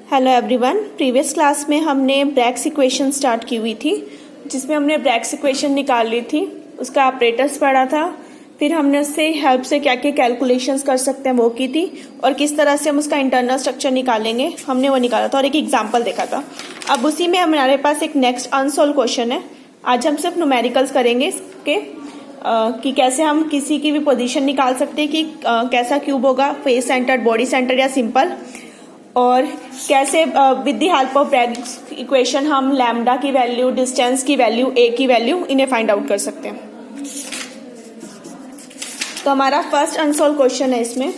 Hello everyone. Previous class में हमने Bragg's equation start की हुई थी, जिसमें हमने ब्रैग्स इक्वेशन निकाल ली थी, उसका ऑपरेटर्स पढ़ा था। फिर हमने उससे हेल्प से क्या क्या कैलकुलेशंस कर सकते हैं वो की थी, और किस तरह से हम उसका इंटरनल स्ट्रक्चर निकालेंगे हमने वो निकाला था, और एक एग्जाम्पल देखा था। अब उसी में हमारे पास एक नेक्स्ट अनसॉल्व क्वेश्चन है। आज हम सिर्फ न्यूमेरिकल्स करेंगे इसके कि कैसे हम किसी की भी पोजीशन निकाल सकते हैं कि कैसा क्यूब होगा, फेस सेंटर्ड, बॉडी सेंटर्ड या सिंपल, और कैसे with the help of Bragg's equation हम लैम्डा की वैल्यू, डिस्टेंस की वैल्यू, ए की वैल्यू इन्हें फाइंड आउट कर सकते हैं। तो हमारा फर्स्ट अनसॉल्व क्वेश्चन है इसमें,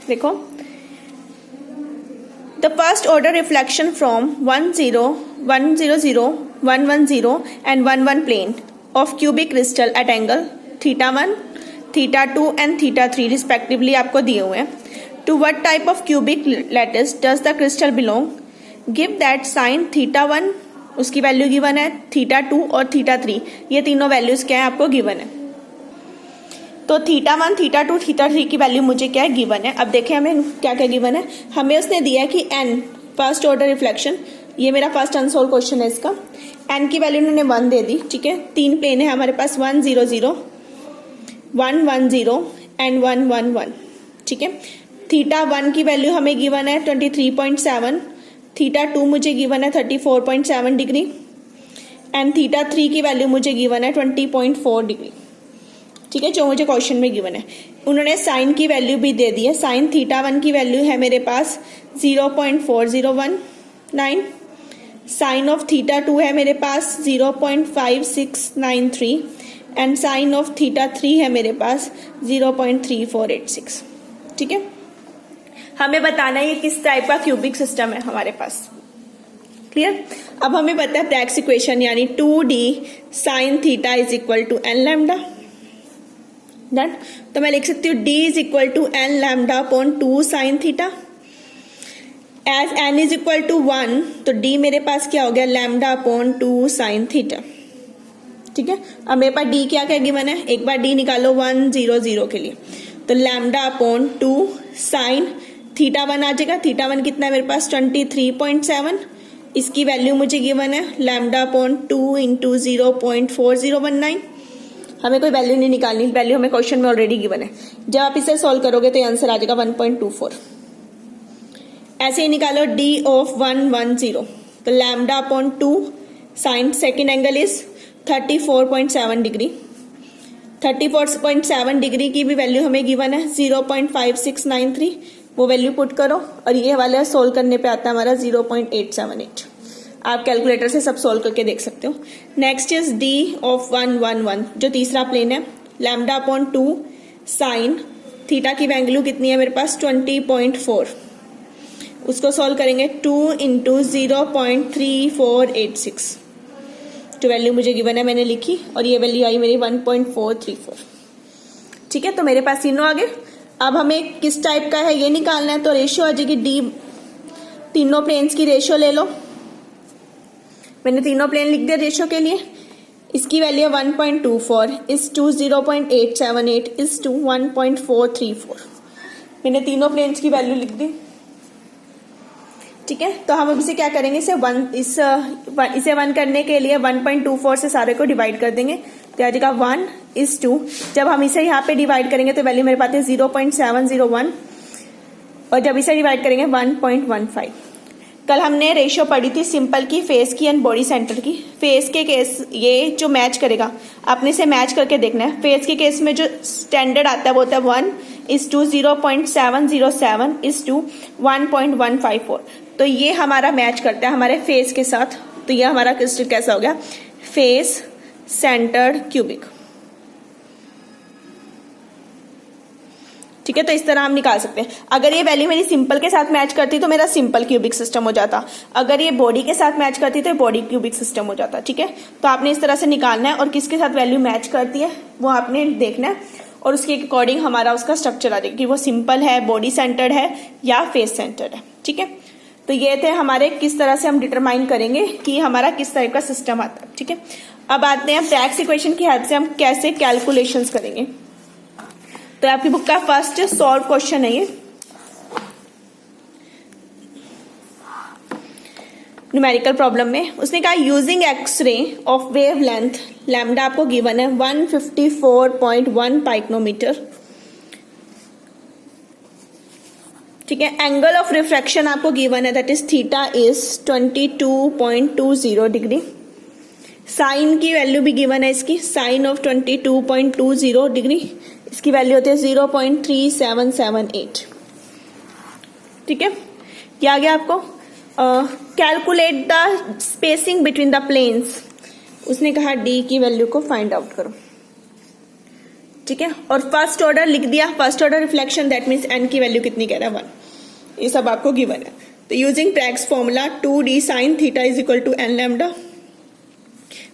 देखो, the first order reflection from 1 0 1 0 0 1 1 0 and 1 1 plane of cubic crystal at angle θ1, θ2 and θ3 respectively आपको दिए हुए हैं। To what type of cubic lattice does the crystal belong, give that sine θ1 उसकी वैल्यू गिवन है, θ2 और θ3 ये तीनों वैल्यूज क्या है आपको गिवन है। तो θ1, θ2, θ3 की वैल्यू मुझे क्या है गिवन है। अब देखें हमें क्या क्या गिवन है। हमें उसने दिया है कि n फर्स्ट ऑर्डर रिफ्लेक्शन, ये मेरा फर्स्ट अनसॉल्व क्वेश्चन है। इसका n की वैल्यू उन्होंने 1 दे दी, ठीक है। तीन प्लेन है हमारे पास, 1 0 0 1 1 0 एंड 1 1 1, ठीक है। θ1 की वैल्यू हमें गिवन है 23.7, θ2 मुझे गिवन है 34.7 डिग्री एंड θ3 की वैल्यू मुझे गिवन है 20.4 डिग्री, ठीक है, जो मुझे क्वेश्चन में गिवन है। उन्होंने साइन की वैल्यू भी दे दी है। साइन θ1 की वैल्यू है मेरे पास 0.4019, साइन ऑफ θ2 है मेरे पास 0.5693 एंड साइन ऑफ θ3 है मेरे पास 0.3486, ठीक है। हमें बताना है ये किस टाइप का क्यूबिक सिस्टम है हमारे पास, क्लियर। अब हमें पता है ब्रैग्स इक्वेशन यानी 2d sine theta is equal to N lambda, done. तो मैं लिख सकती हूँ d is equal to N lambda upon 2 sine theta. As n is equal to 1 तो d मेरे पास क्या हो गया, लैम्डा अपॉन 2 साइन थीटा, ठीक है। अब मेरे पास d क्या क्या गिवन है, एक बार d निकालो 1 0 0 के लिए, तो लैम्डा अपॉन 2 साइन θ1 आ जाएगा। θ1 कितना है मेरे पास 23.7, इसकी वैल्यू मुझे गिवन है लैम्डा अपॉन 2 इंटू 0.4019। हमें कोई वैल्यू नहीं निकालनी, वैल्यू हमें क्वेश्चन में ऑलरेडी गिवन है। जब आप इसे सॉल्व करोगे तो आंसर आ जाएगा 1.24। ऐसे ही निकालो d ऑफ 1 1 0, तो lambda upon 2 sine second angle is 34.7 degree, 34.7 degree की भी वैल्यू हमें गिवन है 0.5693, वो वैल्यू पुट करो और ये वाला सोल्व करने पे आता है हमारा 0.878। आप कैलकुलेटर से सब सोल्व करके देख सकते हो। नेक्स्ट इज d ऑफ 1 1 1, जो तीसरा प्लेन है, लैम्डा अपॉन 2 साइन थीटा की वैल्यू कितनी है मेरे पास 20.4, उसको सोल्व करेंगे 2 इंटू 0.3486, जो वैल्यू मुझे गिवन है मैंने लिखी, और ये वैल्यू आई मेरी 1.434, ठीक है। तो मेरे पास तीनों आ गए। अब हमें किस टाइप का है ये निकालना है, तो रेशियो आ जाएगी d, तीनों प्लेन्स की रेशियो ले लो। मैंने तीनों प्लेन लिख दिया रेशियो के लिए। इसकी value 1.24 is to 0.878 is to 1.434। मैंने तीनों प्लेन्स की वैल्यू लिख दी, ठीक है। तो हम अब इसे क्या करेंगे, इसे 1 करने के लिए 1.24 से सारे को डिवाइड कर देंगे, तो आ जाएगा 1 इज टू, जब हम इसे यहाँ पे डिवाइड करेंगे तो वैल्यू मेरे पास है 0.701, और जब इसे डिवाइड करेंगे 1.15। कल हमने रेशियो पढ़ी थी सिंपल की, फेस की एंड बॉडी सेंटर की। फेस के केस ये जो मैच करेगा, आपने इसे मैच करके देखना है। फेस के केस में जो स्टैंडर्ड आता है वो होता है 1 इज टू 0.707 इज टू 1.154, तो ये हमारा मैच करता है हमारे फेस के साथ। तो ये हमारा क्रिस्टल कैसा हो गया, फेस सेंटर्ड क्यूबिक, ठीक है। तो इस तरह हम निकाल सकते हैं। अगर ये वैल्यू मेरी सिंपल के साथ मैच करती तो मेरा सिंपल क्यूबिक सिस्टम हो जाता, अगर ये बॉडी के साथ मैच करती तो बॉडी क्यूबिक सिस्टम हो जाता, ठीक है। तो आपने इस तरह से निकालना है, और किसके साथ वैल्यू मैच करती है वो आपने देखना है, और उसके अकॉर्डिंग हमारा उसका स्ट्रक्चर आ जाएगा कि वो सिंपल है, बॉडी सेंटर्ड है या फेस सेंटर्ड है, ठीक है। तो ये थे हमारे किस तरह से हम डिटरमाइन करेंगे कि हमारा किस टाइप का सिस्टम आता है, ठीक है। अब आते हैं ब्रैग्स इक्वेशन की हेल्प से हम कैसे कैलकुलेशंस करेंगे। तो आपकी बुक का फर्स्ट सॉल्व क्वेश्चन है ये, न्यूमेरिकल प्रॉब्लम में उसने कहा using X ray of wave length lambda आपको गिवन है 154.1 पाइकोनोमीटर। ठीक है, एंगल ऑफ रिफ्रैक्शन आपको गिवन है that is theta is 22.20 degree. Sine की वैल्यू भी गिवन है इसकी, साइन ऑफ 22.20 डिग्री इसकी वैल्यू होती है 0.3778। ठीक है, क्या आ गया आपको? Calculate the spacing between the planes, उसने कहा डी की वैल्यू को फाइंड आउट करो। ठीक है, और फर्स्ट ऑर्डर लिख दिया, first order reflection that means N की वैल्यू कितनी कह रहा है 1, ये सब आपको गिवन है। तो using Bragg's formula 2d sine theta is equal to N lambda,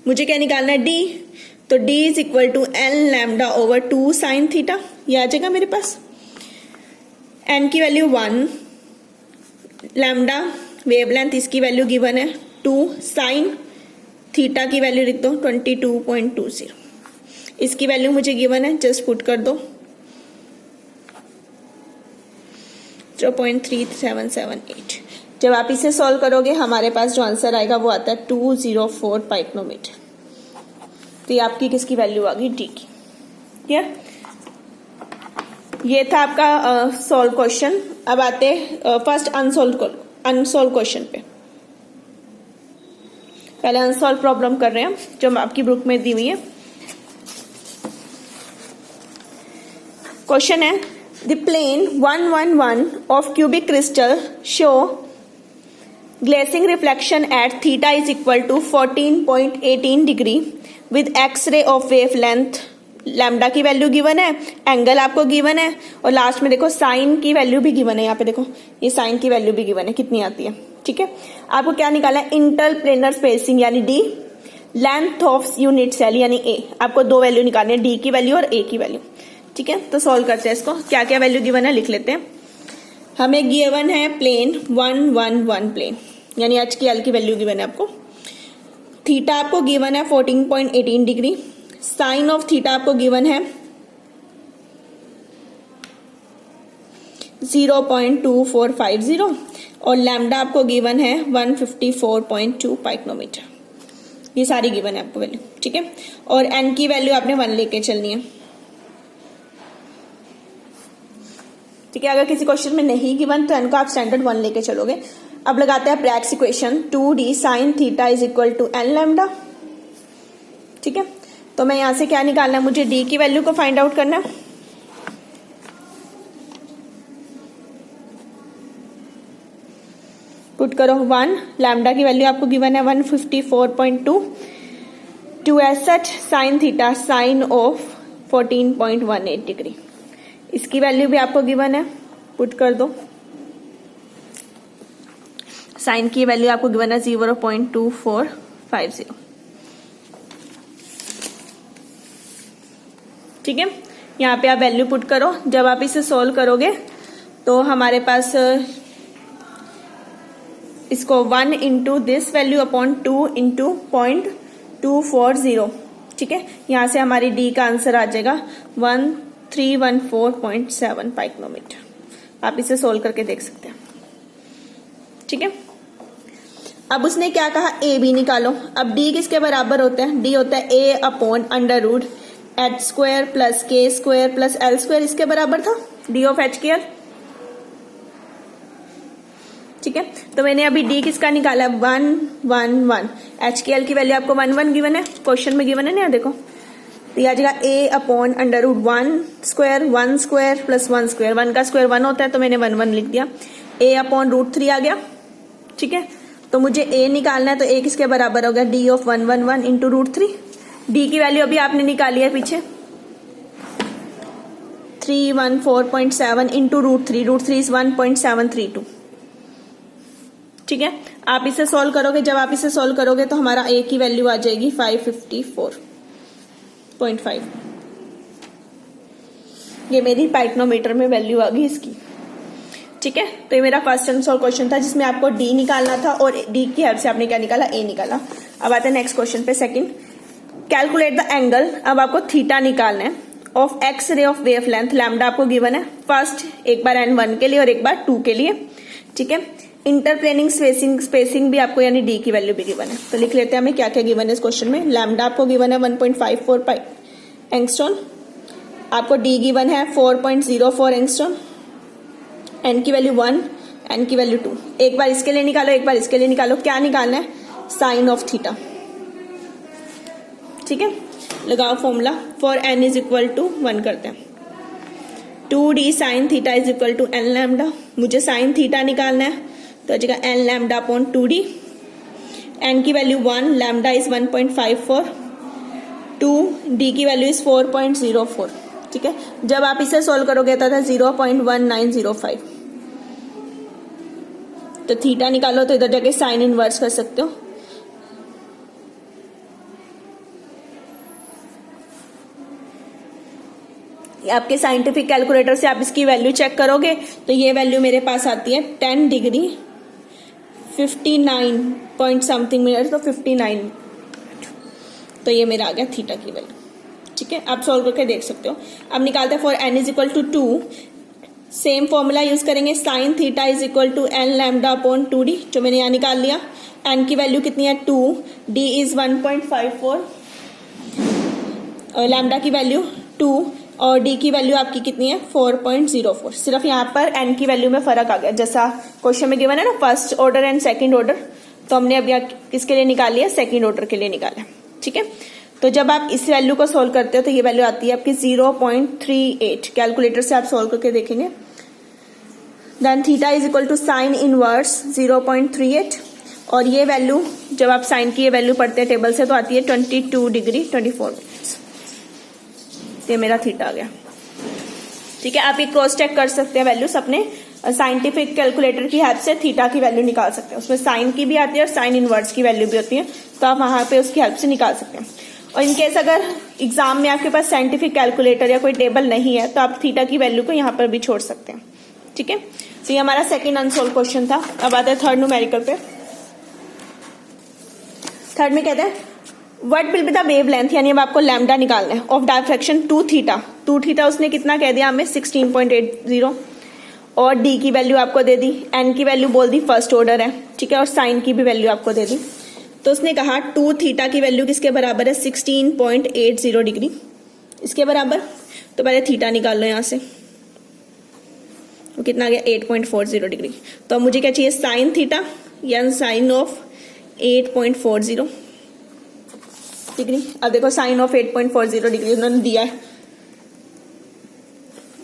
मुझे क्या निकालना है डी, तो d is equal to N lambda over 2 sine theta, ये आ जाएगा मेरे पास। n की वैल्यू 1, लैम्डा वेवलेंथ इसकी वैल्यू गिवन है 2, साइन थीटा की वैल्यू लिख दो 22.20, इसकी वैल्यू मुझे गिवन है, जस्ट पुट कर दो 0.3778। जब आप इसे सॉल्व करोगे हमारे पास जो आंसर आएगा वो आता है 204 पाइकोनोमीटर। तो ये आपकी किसकी वैल्यू आ गई? डी की। ठीक, ये था आपका सॉल्व क्वेश्चन। अब आते फर्स्ट अनसॉल्व क्वेश्चन पे। पहले अनसॉल्व प्रॉब्लम कर रहे हैं जो आपकी बुक में दी हुई है। क्वेश्चन है the plane 111 of cubic crystal show glancing reflection at theta is equal to 14.18 degree with X-ray of wave length, lambda की वैल्यू गिवन है, एंगल आपको गिवन है, और लास्ट में देखो साइन की वैल्यू भी गिवन है। यहाँ पे देखो ये साइन की वैल्यू भी गिवन है कितनी आती है। ठीक है, आपको क्या निकाला है? इंटरप्लेनर स्पेसिंग यानी D, length of unit cell यानी ए, आपको दो वैल्यू निकालनी है, डी की वैल्यू और ए की वैल्यू। ठीक है, तो सॉल्व करते हैं इसको। क्या क्या वैल्यू गिवन है लिख लेते हैं। हमें गिवन है प्लेन 111 प्लेन यानी एच की एल की वैल्यू गिवन है आपको। थीटा आपको गिवन है 14.18 डिग्री, साइन ऑफ थीटा आपको गिवन है 0.2450 और लैम्डा आपको गिवन है 154.2 पाइकोनोमीटर। ये सारी गिवन है आपको वैल्यू। ठीक है, और एन की वैल्यू आपने 1 लेके चलनी है। ठीक है, अगर किसी क्वेश्चन में नहीं गिवन तो एन को आप स्टैंडर्ड 1 लेके चलोगे। अब लगाते हैं Bragg's equation 2d sine theta is equal to N lambda. ठीक है, तो मैं यहां से क्या निकालना है? मुझे d की वैल्यू को फाइंड आउट करना है। पुट करो 1, लैम्डा की वैल्यू आपको गिवन है 154.2, 2s sine theta sine of 14.18 degree, इसकी वैल्यू भी आपको गिवन है, पुट कर दो। साइन की वैल्यू आपको गिवन है 0.2450। ठीक है, यहाँ पे आप वैल्यू पुट करो। जब आप इसे सॉल्व करोगे तो हमारे पास इसको 1 into this value upon 2 into 0.240। ठीक है, यहाँ से हमारी डी का आंसर आ जाएगा 1314.7 पाइकोनोमीटर। आप इसे सोल्व करके देख सकते हैं। ठीक है, अब उसने क्या कहा? ए बी निकालो। अब डी किसके बराबर होता है? डी होता है A upon under root H square plus K square plus L square, इसके बराबर था D of H K L. ठीक है, तो मैंने अभी डी किसका निकाला? 111। एच के एल की वैल्यू आपको 11 गिवन है, क्वेश्चन में गिवन है ना, देखो तो आ जाएगा A upon under root 1 square plus 1 square. 1 का स्क्वायर 1 होता है तो मैंने 1 लिख दिया। ए अपॉन रूट 3 आ गया। ठीक है, तो मुझे ए निकालना है, तो ए किसके बराबर होगा? D of 111 into root 3। D की वैल्यू अभी आपने निकाली है पीछे 314.7 इंटू रूट 3 इज 1.732। ठीक है, आप इसे सॉल्व करोगे। जब आप इसे सॉल्व करोगे तो हमारा ए की वैल्यू आ जाएगी 554.5। ये मेरी पाइकोनोमीटर में वैल्यू आ गई इसकी। ठीक है, तो ये मेरा फर्स्ट अनसॉल्व क्वेश्चन था जिसमें आपको डी निकालना था और डी की हेल्प से आपने क्या निकाला? ए निकाला। अब आते हैं नेक्स्ट क्वेश्चन पे, सेकंड। कैलकुलेट द एंगल, अब आपको थीटा निकालना है, of X ray of wave length, lambda आपको गिवन है। फर्स्ट एक बार n1 के लिए और एक बार 2 के लिए। ठीक है, इंटरप्लेनिंग स्पेसिंग भी आपको यानी डी की वैल्यू भी गिवन है। तो लिख लेते हैं हमें क्या क्या गिवन है इस क्वेश्चन में। लैम्डा आपको गिवन है 1.54 एंगस्ट्रॉन, आपको डी गिवन है 4.04 एंगस्ट्रॉन, एन की वैल्यू 1, एन की वैल्यू 2। एक बार इसके लिए निकालो, एक बार इसके लिए निकालो। क्या निकालना है? Sine of theta. ठीक है, लगाओ formula. For N is equal to 1 करते हैं। 2d sine theta is equal to N lambda. मुझे साइन थीटा निकालना है तो जगह N lambda upon 2d। N की वैल्यू 1, लैम्डा इज 1.54, 2d की वैल्यू इज 4.04। ठीक है, जब आप इसे सोल्व करोगे तो था 0.1905। तो थीटा निकालो तो इधर जाके साइन इनवर्स कर सकते हो। आपके साइंटिफिक कैलकुलेटर से आप इसकी वैल्यू चेक करोगे तो ये वैल्यू मेरे पास आती है 10 डिग्री 59 पॉइंट समथिंग मिनट, तो 59। तो ये मेरा आ गया थीटा की वैल्यू। ठीक है, आप सॉल्व करके देख सकते हो। अब निकालते हैं for N is equal to 2, same formula use करेंगे। Sine theta is equal to N lambda upon 2d, जो मैंने यहाँ निकाल लिया। एन की वैल्यू कितनी है? 2, d इज 1.54, और लैम्डा की वैल्यू 2 और d की वैल्यू आपकी कितनी है? 4.04। सिर्फ यहाँ पर n की वैल्यू में फर्क आ गया, जैसा क्वेश्चन में गिवन है ना first order and second order, तो हमने अब यहाँ किसके लिए निकाली है? सेकंड ऑर्डर के लिए निकाला। ठीक है, तो जब आप इस वैल्यू को सोल्व करते हो तो ये वैल्यू आती है आपकी 0.38। कैलकुलेटर से आप सोल्व करके देखेंगे। Then theta is equal to sine inverse 0.38, और ये वैल्यू जब आप साइन की ये वैल्यू पढ़ते हैं टेबल से तो आती है 22 डिग्री 24 मिनट्स। ये मेरा थीटा आ गया। ठीक है, आप ये क्रॉस चेक कर सकते हैं वैल्यूज अपने साइंटिफिक कैलकुलेटर की हेल्प से थीटा की वैल्यू निकाल सकते हैं। उसमें साइन की भी आती है और साइन इनवर्स की वैल्यू भी होती है, तो आप वहां पे उसकी हेल्प से निकाल सकते हैं। और इनकेस अगर एग्जाम में आपके पास साइंटिफिक कैलकुलेटर या कोई टेबल नहीं है तो आप थीटा की वैल्यू को यहाँ पर भी छोड़ सकते हैं। ठीक है, तो ये हमारा सेकेंड अनसोल्व क्वेश्चन था। अब आते हैं थर्ड न्यूमेरिकल पे। थर्ड में कहते हैं what will be the wave length, यानी अब आपको लैम्डा निकालना है ऑफ डायफ्रैक्शन 2 थीटा। 2 थीटा उसने कितना कह दिया हमें? 16.80, और डी की वैल्यू आपको दे दी, एन की वैल्यू बोल दी फर्स्ट ऑर्डर है। ठीक है, और साइन की भी वैल्यू आपको दे दी। तो उसने कहा 2 थीटा की वैल्यू किसके बराबर है? 16.80 डिग्री इसके बराबर। तो पहले थीटा निकाल लो यहाँ से, वो कितना आ गया? 8.40 डिग्री। तो अब मुझे क्या चाहिए? साइन थीटा या साइन ऑफ 8.40 डिग्री। अब देखो साइन ऑफ 8.40 डिग्री उन्होंने दिया है।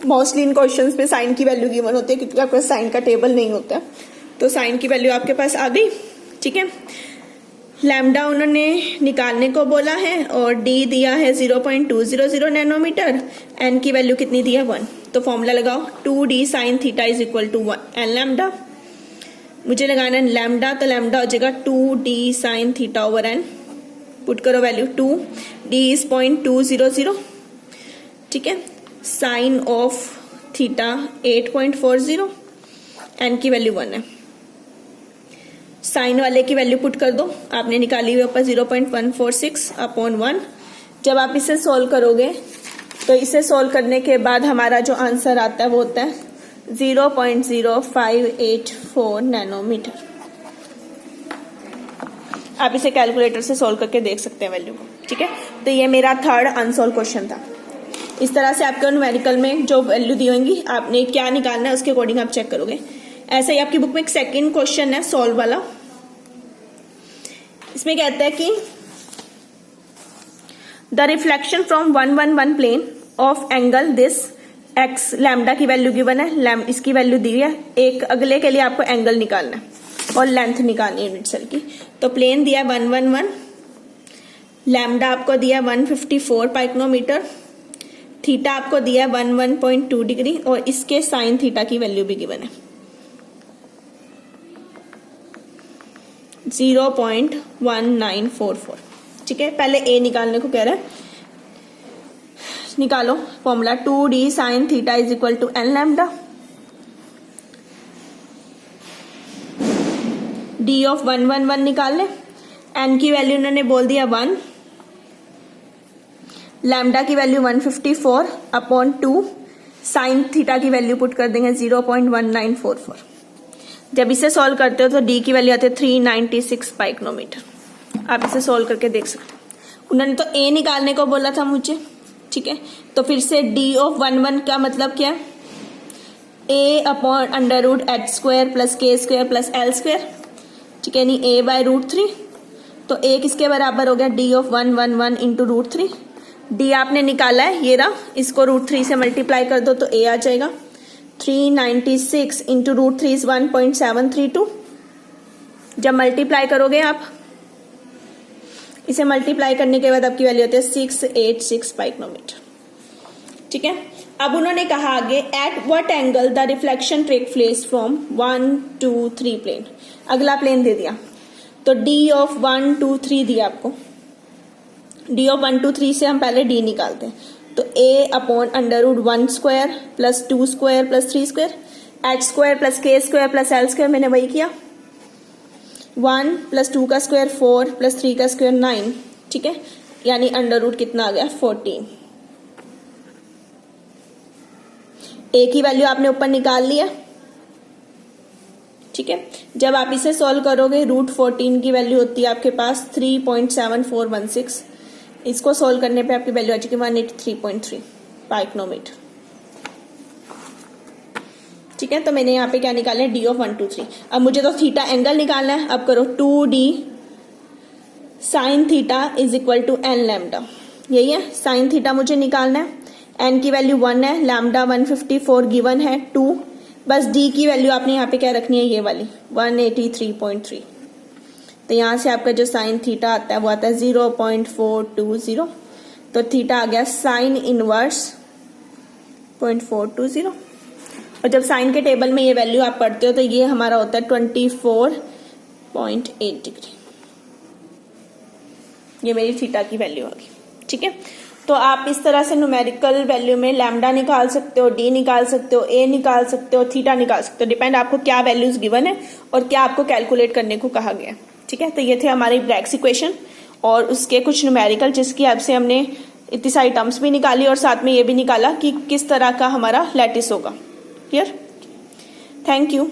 मोस्टली इन क्वेश्चंस पे साइन की वैल्यू गिवन होती है क्योंकि आपके पास साइन का टेबल नहीं होता, तो साइन की वैल्यू आपके पास आ गई। ठीक है, लैम्डा उन्होंने निकालने को बोला है और डी दिया है 0.200 नैनोमीटर, एन की वैल्यू कितनी दी है? 1। तो फॉर्मूला लगाओ 2d sine theta is equal to N lambda. मुझे लगाना है लैम्डा, तो लैम्डा हो जाएगा 2d sine theta over N. Put करो वैल्यू 2, d इज 0.200। ठीक है, साइन ऑफ थीटा 8.40, एन की वैल्यू 1 है। साइन वाले की वैल्यू पुट कर दो, आपने निकाली हुई ऊपर 0.146 अपॉन 1। जब आप इसे सोल्व करोगे तो इसे सोल्व करने के बाद हमारा जो आंसर आता है वो होता है 0.0584 नैनोमीटर। आप इसे कैलकुलेटर से सोल्व करके देख सकते हैं वैल्यू को। ठीक है, तो ये मेरा थर्ड अनसोल्व क्वेश्चन था। इस तरह से आपके न्यूमेरिकल में जो वैल्यू दी होंगी आपने क्या निकालना है उसके अकॉर्डिंग आप चेक करोगे। ऐसे ही आपकी बुक में एक सेकंड क्वेश्चन है सॉल्व वाला। इसमें कहता है कि the reflection from 111 plane of angle this X, lambda की वैल्यू गिवन है, इसकी वैल्यू दी है। एक अगले के लिए आपको एंगल निकालना है और लेंथ निकालनी है यूनिट सेल की। तो प्लेन दिया 111, लैम्डा आपको दिया 154 पाइकोनोमीटर, थीटा आपको दिया 11.2 डिग्री, और इसके साइन थीटा की वैल्यू भी गिवन है 0.1944। ठीक है, पहले ए निकालने को कह रहा है। निकालो formula 2d sine theta is equal to N lambda. D of 111 निकाल ले, एन की वैल्यू उन्होंने बोल दिया 1, लैम्डा की वैल्यू 154 अपॉन 2, साइन थीटा की वैल्यू पुट कर देंगे 0.1944। जब इसे सॉल्व करते हो तो डी की वैल्यू आती है 396 पाइकोनोमीटर। आप इसे सॉल्व करके देख सकते हो। उन्होंने तो ए निकालने को बोला था मुझे, ठीक है, तो फिर से डी ऑफ 1 का मतलब क्या है, A upon under root H square plus K square plus L square, ठीक है, यानी ए बाय √3। तो ए किसके बराबर हो गया, डी ऑफ 1 इंटू √3। डी आपने निकाला है, ये रहा, इसको √3 से मल्टीप्लाई कर दो तो ए आ जाएगा। 396 इंटू √3 इज 1.732। जब मल्टीप्लाई करोगे आप, इसे मल्टीप्लाई करने के बाद आपकी वैल्यू होती है 686 पाइकोनोमीटर, ठीक है। अब उन्होंने कहा आगे, at what angle the reflection take place from 1 2 3 plane. अगला प्लेन दे दिया, तो डी ऑफ 1 2 3 दिया आपको। डी ऑफ 1 2 3 से हम पहले डी निकालते हैं, तो A upon under root 1 square plus 2 square plus 3 square, H square plus K square plus L square, मैंने वही किया। 1 प्लस 2 का स्क्वायर 4 प्लस 3 का स्क्वायर 9, ठीक है, यानी अंडर रूट कितना आ गया 14। ए की वैल्यू आपने ऊपर निकाल लिया, ठीक है। जब आप इसे सॉल्व करोगे, √14 की वैल्यू होती है आपके पास 3.7416। इसको सॉल्व करने पे आपकी वैल्यू आ जाएगी 183.3 पाइकोनोमीटर, ठीक है। तो मैंने यहाँ पे क्या निकाला है, डी ऑफ 1 2 3। अब मुझे तो थीटा एंगल निकालना है। अब करो 2d sine theta is equal to n lambda, यही है, साइन थीटा मुझे निकालना है। n की वैल्यू 1 है, लैम्डा 154 गिवन है 2, बस d की वैल्यू आपने यहाँ पे क्या रखनी है, ये वाली 183.3। तो यहाँ से आपका जो साइन थीटा आता है वो आता है 0.420। तो थीटा आ गया साइन इनवर्स 0.420। और जब साइन के टेबल में ये वैल्यू आप पढ़ते हो तो ये हमारा होता है 24.8 डिग्री। ये मेरी थीटा की वैल्यू होगी, ठीक है। तो आप इस तरह से न्यूमेरिकल वैल्यू में लैम्डा निकाल सकते हो, डी निकाल सकते हो, ए निकाल सकते हो, थीटा निकाल सकते हो, डिपेंड आपको क्या वैल्यूज गिवन है और क्या आपको कैलकुलेट करने को कहा गया, ठीक है। तो ये थे हमारे ब्रैग्स इक्वेशन और उसके कुछ न्यूमेरिकल, जिसकी आपसे हमने इतनी सारी टर्म्स भी निकाली और साथ में ये भी निकाला कि किस तरह का हमारा लैटिस होगा। क्लियर? Thank you.